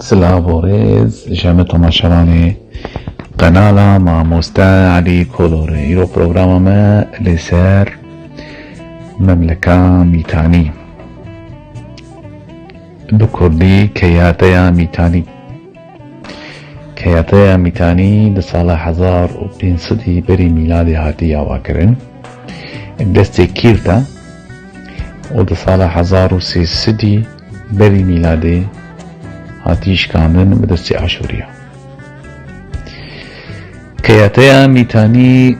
سلافوريز جامعة تماشراني قناة مع موستا علي كولوري يرو برنامج ما لسر مملكة ميتاني بكردي كياتيا ميتاني كياتيا ميتاني دسالة 1500 بري ميلادي هاتي واكرن دستي كيرتا ودسالة 1300 بري ميلادي هاتيش كاندن بدستي عاشوريا كياتيا ميتاني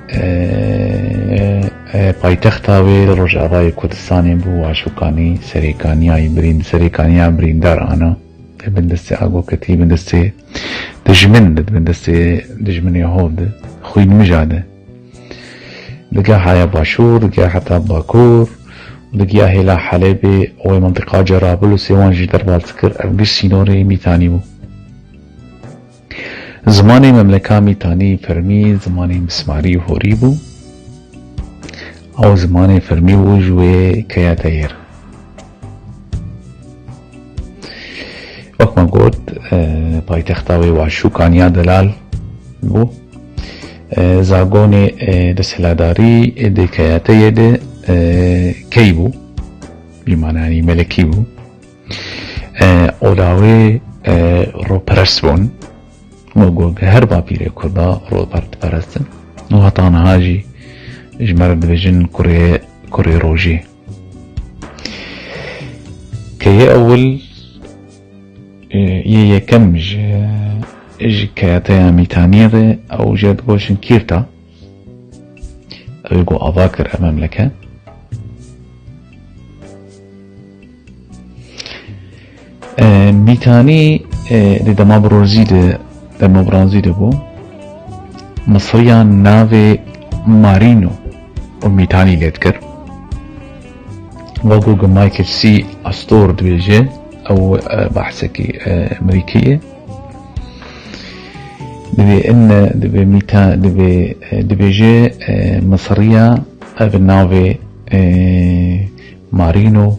پایتەختاوێ لە ڕۆژئاوای کوردستانی بوو واشوکانی سەرێکانیای برین سەرێکانیا بریندار ئانا بندستێ ئاگۆکەتی بندستێ دژمن بندستێ دژمنێ هۆد خوین مژادە دگا هایا باشوور دگا حتا باکوور دگیا هێلا حەلەبێ ئەوەی منطقا جەرابڵ و سێوانژی دەرباز کرد ئەربی سینۆرێ میتانی بوو زمانی مملکە میتانی فەرمی زمانی مسماری هۆری بوو او زماني فرمي وجوه كياتير وقت ما قلت بايتختاوي واشوكانيا دلال بو زاغوني دسهلاداري دي كياتير دي كيبو بمعنى يعني ملكي بو اولاوي رو پرستبون موقو هربا بيري كردا رو پرستن وهطان هاجي اجمال دبجن كوري روجي كي اول يكمج اج كياتيا ميتانية او جاد غوشن كيرتا او يقو اذاكر المملكة ميتاني دمابرازي بو مصريان نافي مارينو وميتاني ليتكر وقوق مايكل سي أسطور دبيجي أو بحثكي أمريكية دبي إن دبي ميتا دبيجي مصرية بالنافي مارينو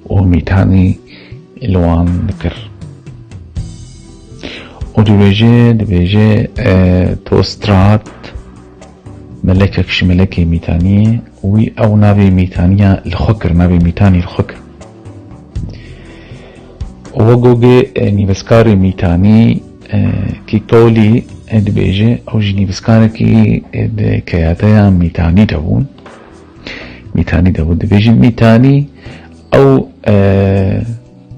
وميتاني الوان ذكر ودبيجي توسترات ملككش ملكي ميتانية وي او نابي ميتانية الخكر نابي ميتاني الخكر وقوغي نيبسكاري ميتاني كي كولي دبيجي او جي نيبسكاري كي كياتيا ميتاني دبون دبيجي ميتاني او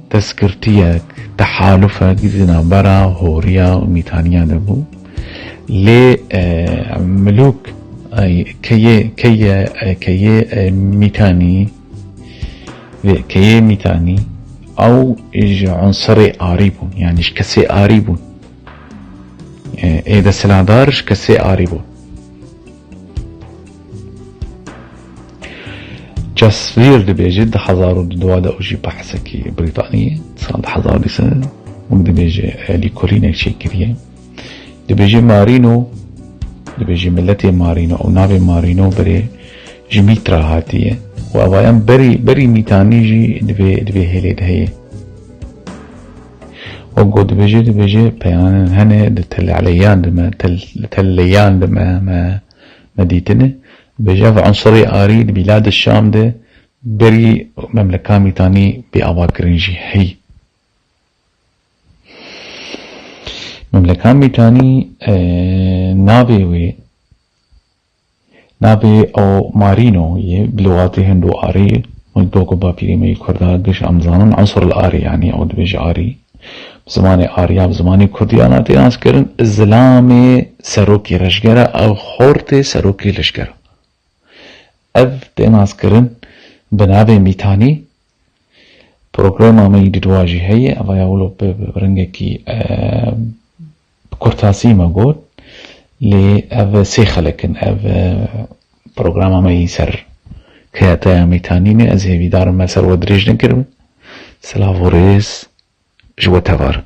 تذكرتيك تحالفك زنابرا هوريا وميتانيا دبو لي ملوك كي ميتاني او عنصري آريبون يعني شكسي آريبون اذا سلادار شكسي آريبون جاسفير دبيجي ده حزارو دوادا اوجي بحثكي بريطانية صاد حزاري سنة ودبيجي ليكولينك شي كريه دبيجي مارينو دبيجي ملتي مارينو او نابي مارينو بري جميترا هاتيه وابايان بري ميتاني جي دبي هيلي دهيه وقو دبيجي بيان هنه دتل عليان دتليان ما ديتنه بجاف عنصري آري بلاد الشام ده بري مملكة ميتاني بأواكرنجي هي مملكة ميتاني نابي او مارينو بلغاتي هندو آري ملدوكو بابيري مي كردا قش امزانون عنصر الآري يعني او دبيج آري بزماني آريا بزماني كرديانا تناس كرن الزلامي سروكي رشگرة او خورتي سروكي لشگرة اف تناس كرن بنابي ميتاني بروغراما مي ددواجي هي او يقولوا برنگكي كورتاسي ما قول لي اف سيخلكن اف برنامج ما يسر كياتيا ميتانيني از هيفي دار مسر ودريج نكرم سلافوريز جوا تفار